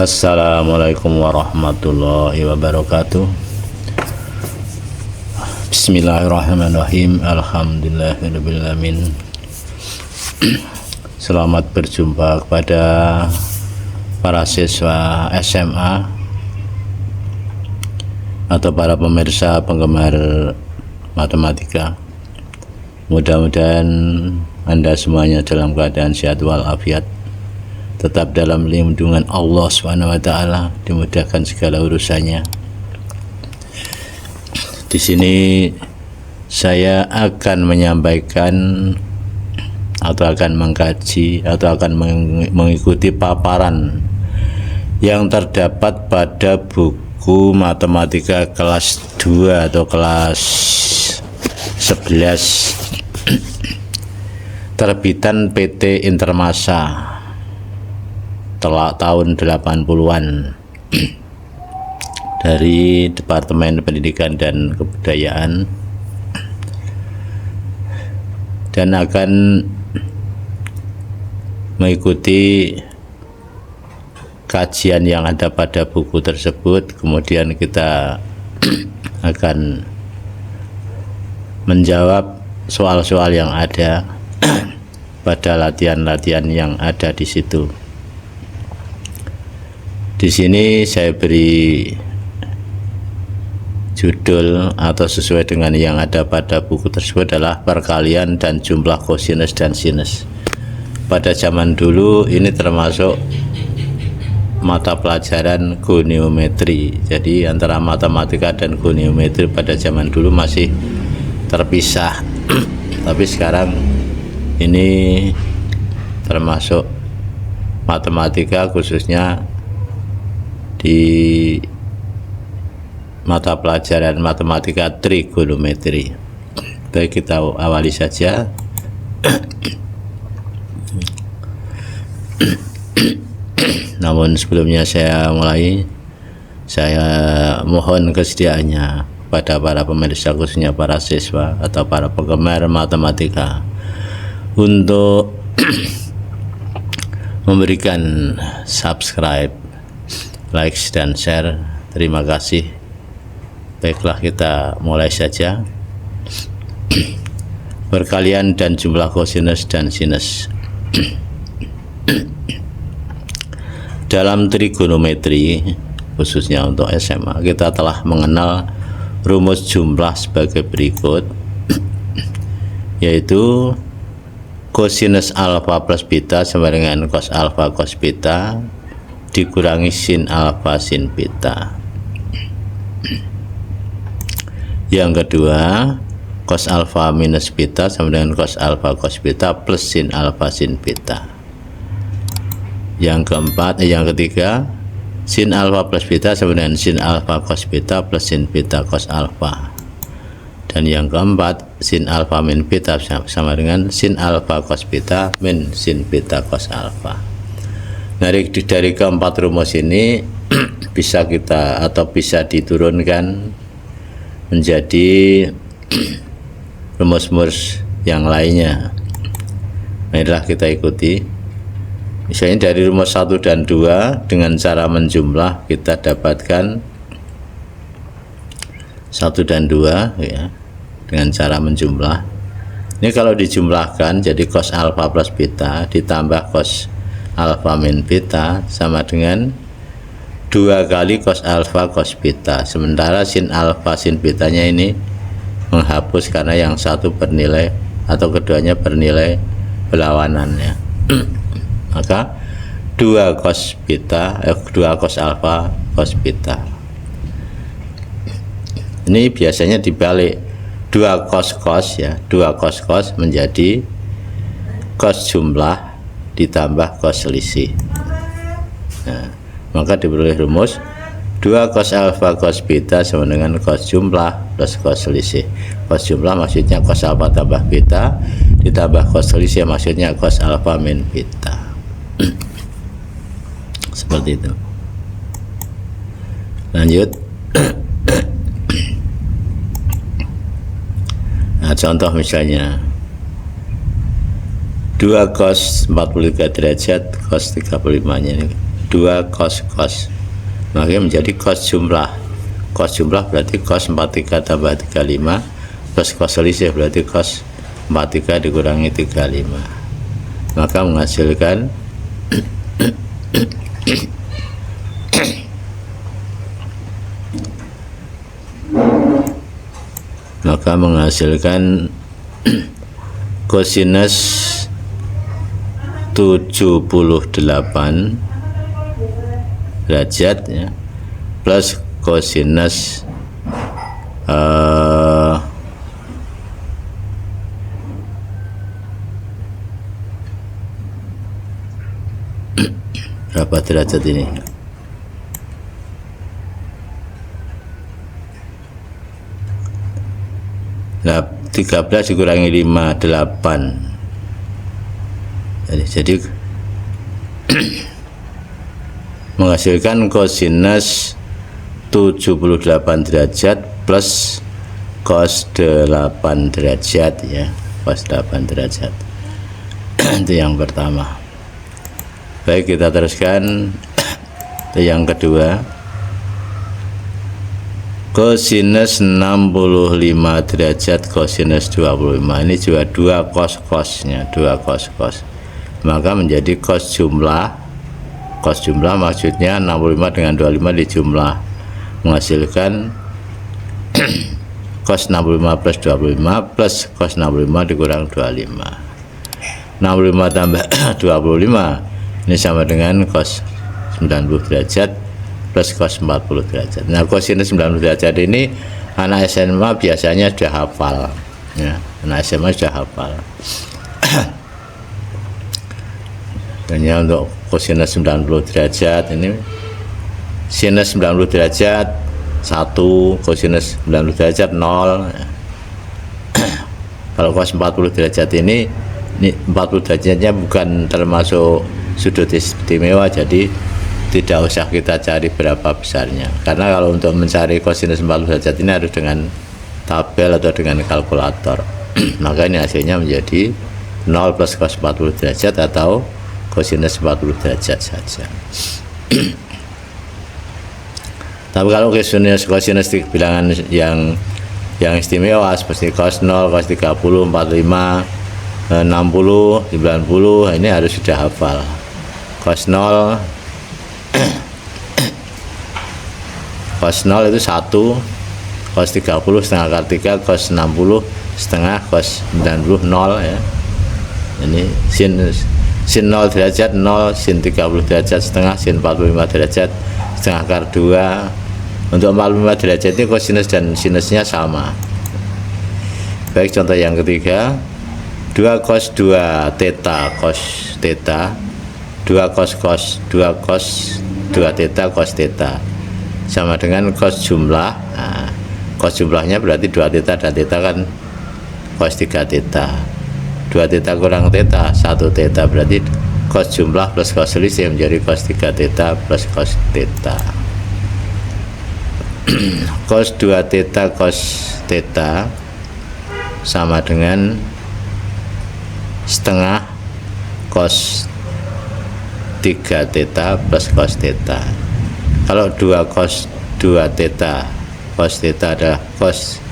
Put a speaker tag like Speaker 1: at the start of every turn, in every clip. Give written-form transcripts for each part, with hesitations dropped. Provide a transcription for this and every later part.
Speaker 1: Assalamualaikum warahmatullahi wabarakatuh. Bismillahirrahmanirrahim. Alhamdulillahirabbil alamin. Selamat berjumpa kepada para siswa SMA atau para pemirsa penggemar matematika. Mudah-mudahan Anda semuanya dalam keadaan sehat walafiat, tetap dalam lindungan Allah SWT, dimudahkan segala urusannya. Di sini saya akan menyampaikan atau akan mengkaji atau akan mengikuti paparan yang terdapat pada buku matematika kelas 2 atau kelas 11 terbitan PT Intermasa tahun 80-an dari Departemen Pendidikan dan Kebudayaan, dan akan mengikuti kajian yang ada pada buku tersebut. Kemudian kita akan menjawab soal-soal yang ada pada latihan-latihan yang ada di situ. Di sini saya beri judul atau sesuai dengan yang ada pada buku tersebut adalah perkalian dan jumlah kosinus dan sinus. Pada zaman dulu ini termasuk mata pelajaran goniometri. Jadi antara matematika dan goniometri pada zaman dulu masih terpisah. Tapi sekarang ini termasuk matematika, khususnya di mata pelajaran matematika trigonometri. Baik, kita awali saja. Namun sebelumnya saya mulai, saya mohon kesediaannya pada para pemirsa, khususnya para siswa atau para penggemar matematika, untuk memberikan subscribe, likes dan share. Terima kasih. Baiklah, kita mulai saja. Perkalian dan jumlah kosinus dan sinus. Dalam trigonometri, khususnya untuk SMA, kita telah mengenal rumus jumlah sebagai berikut, yaitu kosinus alfa plus beta sama dengan cos alfa cos beta dikurangi sin alfa sin beta. Yang kedua, cos alfa minus beta sama dengan cos alfa cos beta plus sin alfa sin beta. Yang ketiga, sin alfa plus beta sama dengan sin alfa cos beta plus sin beta cos alfa. Dan yang keempat, sin alfa min beta sama dengan sin alfa cos beta min sin beta cos alfa. Dari keempat rumus ini bisa diturunkan menjadi rumus-rumus yang lainnya. Marilah kita ikuti. Misalnya dari rumus 1 dan 2 dengan cara menjumlah kita dapatkan 1 dan 2 ya, dengan cara menjumlah. Ini kalau dijumlahkan jadi cos alfa plus beta ditambah cos alfa min beta sama dengan 2 kali cos alfa cos beta. Sementara sin alfa sin betanya ini menghapus karena yang satu bernilai atau keduanya bernilai berlawanan ya. Maka 2 cos beta 2 cos alfa cos beta. Ini biasanya dibalik, 2 cos ya, 2 cos menjadi cos jumlah ditambah cos selisih. Nah, maka diperoleh rumus 2 cos alfa cos beta sama dengan cos jumlah plus cos selisih. Cos jumlah maksudnya cos alfa tambah beta, ditambah cos selisih maksudnya cos alfa min beta. Seperti itu. Lanjut. Nah, contoh misalnya 2 cos 43 derajat cos 35 nya ini 2 cos maka menjadi cos jumlah berarti cos 43 tambah 35 plus cos selisih berarti cos 43 dikurangi 35 maka menghasilkan kosinus 78 derajat ya, plus kosinus berapa derajat ini? Nah, 13 dikurangi 5 8. Jadi menghasilkan kosinus 78 derajat plus cos 8 derajat ya, cos 8 derajat. Itu yang pertama. Baik, kita teruskan. Itu yang kedua, kosinus 65 derajat kosinus 25. Ini juga 2 cos-cosnya, 2 cos-cos. Maka menjadi cos jumlah maksudnya 65 dengan 25 dijumlah, menghasilkan cos 65 plus 25 plus cos 65 dikurang 25. 65 tambah 25 ini sama dengan cos 90 derajat plus cos 40 derajat. Nah, kosinus 90 derajat ini anak SMA biasanya sudah hafal ya, anak SMA sudah hafal. Hanya untuk kosinus 90 derajat ini, sinus 90 derajat 1, kosinus 90 derajat 0. Kalau cos 40 derajat ini 40 derajatnya bukan termasuk sudut istimewa, jadi tidak usah kita cari berapa besarnya, karena kalau untuk mencari kosinus 40 derajat ini harus dengan tabel atau dengan kalkulator. Maka ini hasilnya menjadi 0 plus cos 40 derajat atau kosinus 40 derajat saja. Tapi kalau kosinus bilangan yang istimewa seperti cos 0, cos 30, 45, 60, 90, ini harus sudah hafal. Cos 0 cos 0 itu 1, cos 30 setengah kali 3, cos 60 setengah, cos 90 0 ya. Ini sin 0 derajat 0, sin 30 derajat setengah, sin 45 derajat setengah akar 2. Untuk 45 derajat ini kosinus dan sinusnya sama. Baik, contoh yang ketiga, 2 cos 2 theta cos theta, 2 cos 2 cos 2 theta cos theta sama dengan cos jumlah. Nah, cos jumlahnya berarti 2 theta dan theta kan cos 3 theta. 2 theta kurang theta 1 theta, berarti cos jumlah plus cos selisih menjadi cos 3 theta plus cos theta. Cos 2 theta cos theta sama dengan setengah cos 3 theta plus cos theta. Kalau 2 cos 2 theta cos theta adalah cos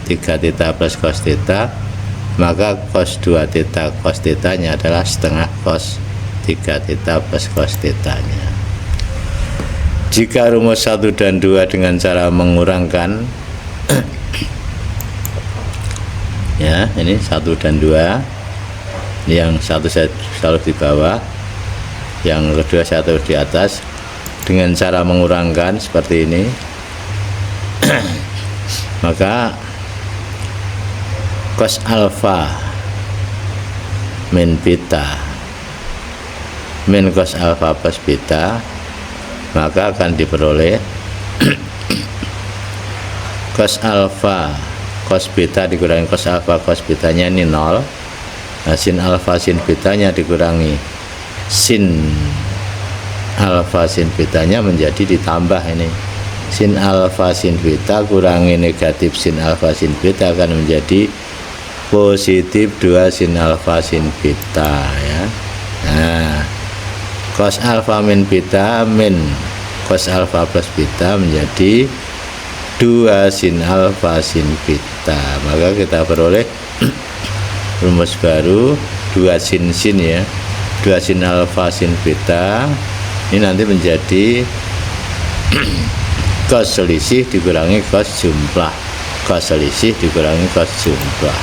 Speaker 1: 3 theta plus cos theta, maka cos 2 theta cos theta nya adalah setengah cos 3 theta plus cos theta nya. Jika rumus 1 dan 2 dengan cara mengurangkan ya, ini 1 dan 2, yang satu saya taruh di bawah, yang kedua saya taruh di atas, dengan cara mengurangkan seperti ini. Maka cos alfa min beta min cos alfa plus beta, maka akan diperoleh cos alfa cos beta dikurangi cos alfa cos betanya ini 0. Nah, sin alfa sin betanya dikurangi sin alfa sin betanya menjadi ditambah ini sin alfa sin beta kurangi negatif sin alfa sin beta akan menjadi positif 2 sin alfa sin beta ya. Nah, cos alfa min beta min cos alfa plus beta menjadi 2 sin alfa sin beta. Maka kita peroleh rumus baru 2 sin ya, 2 sin alfa sin beta ini nanti menjadi cos selisih dikurangi cos jumlah, cos selisih dikurangi cos jumlah.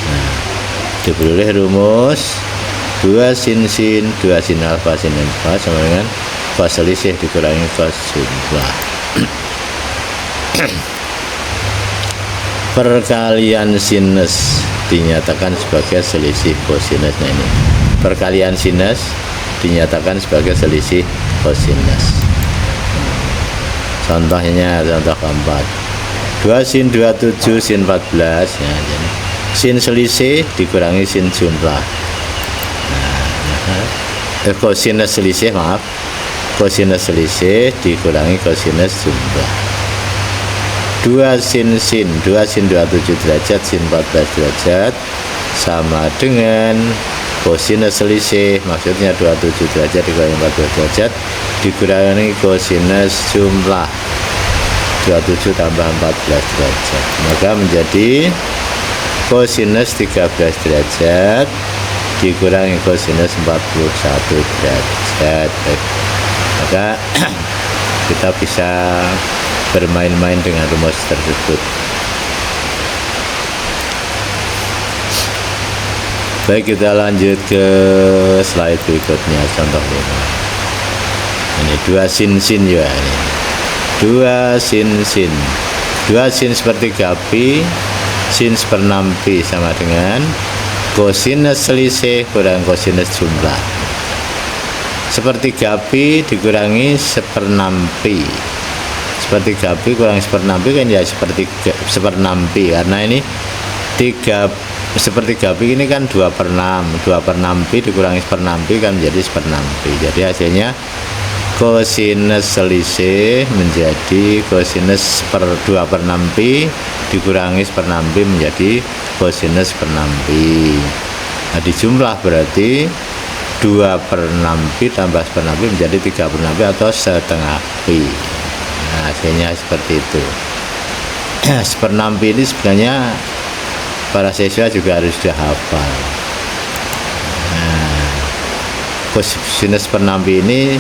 Speaker 1: Nah, diperoleh rumus 2 sin 2 sin alfa sin alfa sama dengan cos selisih dikurangi cos jumlah. Perkalian sinus dinyatakan sebagai selisih kosinus. Nah, ini perkalian sinus dinyatakan sebagai selisih kosinus. Contohnya, contoh keempat, 2 sin 27 sin 14 ya, jadi sin selisih dikurangi sin jumlah. Kosinus selisih, maaf, kosinus selisih dikurangi kosinus jumlah. 2 sin 2 sin 27 derajat sin 14 derajat sama dengan kosinus selisih, maksudnya 27 derajat dikurangi 14 derajat dikurangi kosinus jumlah 27 tambah 14 derajat, maka menjadi kosinus 13 derajat dikurangi kosinus 41 derajat. Maka kita bisa bermain-main dengan rumus tersebut. Baik, kita lanjut ke slide berikutnya, contoh 5. Ini 2 sin ya, ini 2 sin 2 sin sepertiga pi sin seperenam pi sama dengan kosinus selisih kurang kosinus jumlah. Sepertiga pi dikurangi seperenam pi, sepertiga pi kurang seperenam pi kan ya seperenam pi, karena ini 3 sepertiga pi ini kan 2/6 pi dikurangi seperenam pi kan menjadi seperenam pi. Jadi hasilnya kosinus selisih menjadi kosinus 2/6 pi dikurangi seperenam pi menjadi kosinus seperenam pi. Nah, dijumlah berarti 2/6 pi tambah seperenam pi menjadi 3/6 pi atau setengah pi. Nah, hasilnya seperti itu. Seperenam pi ini sebenarnya para siswa juga harus sudah hafal. Nah, kosinus seperenam pi ini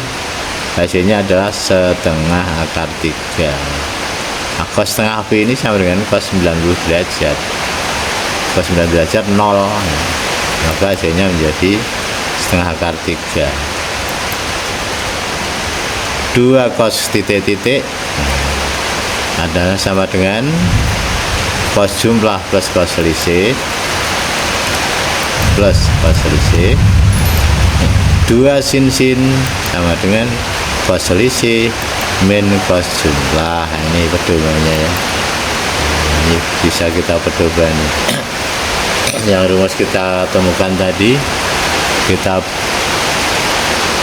Speaker 1: hasilnya adalah setengah akar 3. Nah, cos setengah pi ini sama dengan cos 90 derajat. Cos 90 derajat 0. Maka hasilnya menjadi setengah akar 3. 2 cos titik-titik adalah sama dengan cos jumlah plus cos selisih plus cos selisih. 2 sin sama dengan cos selisih min cos jumlah. Ini pedomannya ya, ini bisa kita pedoman. Yang rumus kita temukan tadi kita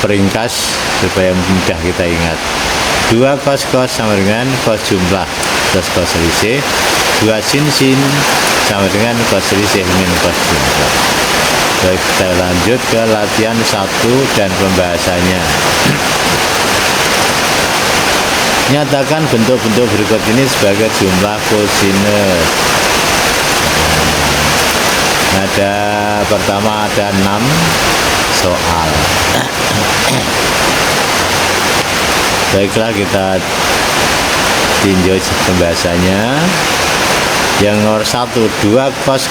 Speaker 1: peringkas supaya mudah kita ingat. 2 cos sama dengan cos jumlah plus cos selisih. 2 sin sama dengan cos selisih min cos jumlah. Baik, kita lanjut ke latihan 1 dan pembahasannya. Nyatakan bentuk-bentuk berikut ini sebagai jumlah kosinus. Ada pertama ada 6 soal. Baiklah, kita tinjau pembahasannya. Yang nomor 1, 2 cos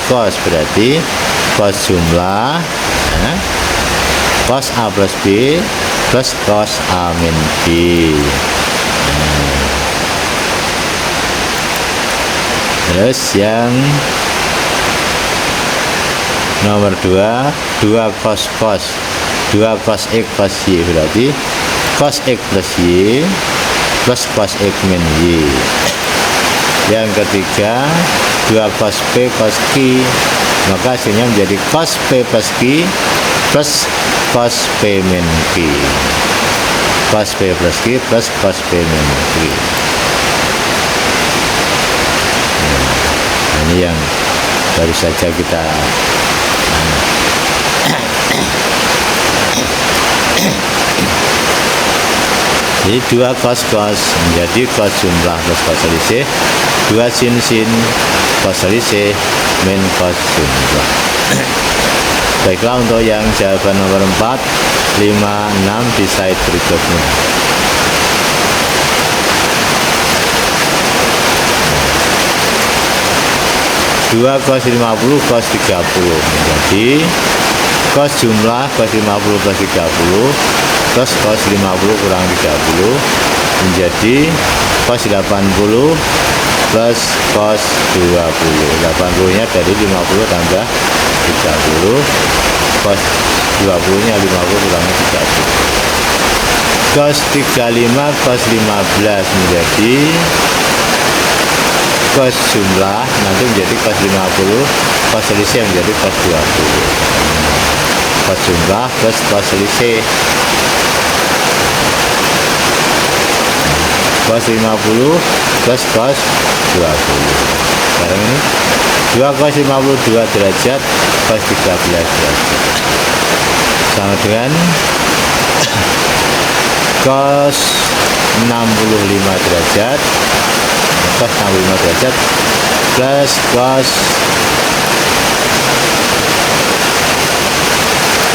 Speaker 1: berarti cos jumlah ya, cos A plus B plus cos A min B. Terus yang nomor 2, 2 cos 2 cos X cos Y berarti cos X plus Y plus cos X min Y. Yang ketiga 2 cos P cos Q, maka hasilnya menjadi cos P plus Q plus cos P min Q. Cos P plus Q plus cos P min Q. Nah, ini yang baru saja kita Jadi 2 cos menjadi cos jumlah plus cos selisih, 2 sin cos selisih min cos jumlah. Baiklah, untuk yang jawaban nomor 4, 5, 6 di slide berikutnya. Dua cos 50 cos 30 menjadi cos jumlah cos 50 plus 30 plus cos 50 kurang 30 menjadi cos 80 plus cos 20. 80 nya dari 50 tambah 30, cos 20 nya 50 kurang 30. Cos 35 cos 15 menjadi cos jumlah nanti menjadi cos 50, cos selisih menjadi cos 20. Cos jumlah plus cos selisih, cos 50 plus cos 20. Sekarang ini 2 cos 52 derajat cos 13 derajat sama dengan cos 65 derajat cos 65 derajat plus cos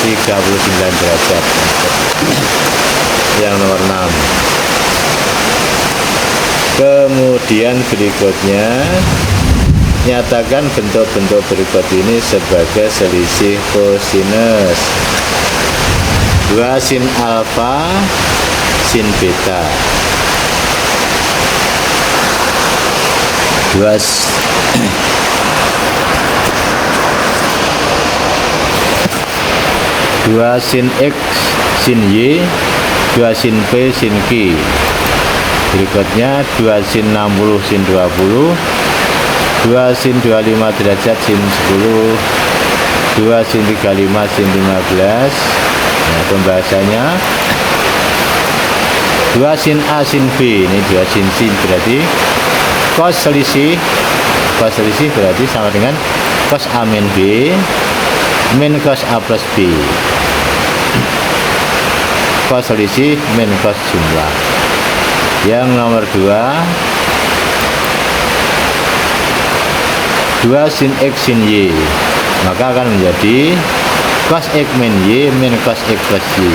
Speaker 1: 39 derajat. Yang nomor 6. Kemudian berikutnya, nyatakan bentuk-bentuk berikut ini sebagai selisih kosinus. 2 sin alfa sin beta, 2 sin X sin Y, 2 sin P sin Q. Berikutnya 2 sin 60 sin 20, 2 sin 25 derajat sin 10, 2 sin 35 sin 15. Nah, pembahasannya 2 sin A sin B, ini 2 sin berarti cos selisih berarti sama dengan cos A min B min cos A plus B. Cos selisih min cos jumlah. Yang nomor 2 sin X sin Y, maka akan menjadi cos X min Y min cos X plus Y,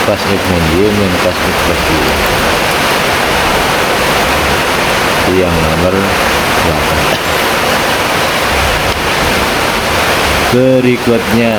Speaker 1: cos X min Y min cos X plus Y. Itu yang nomor 8. Berikutnya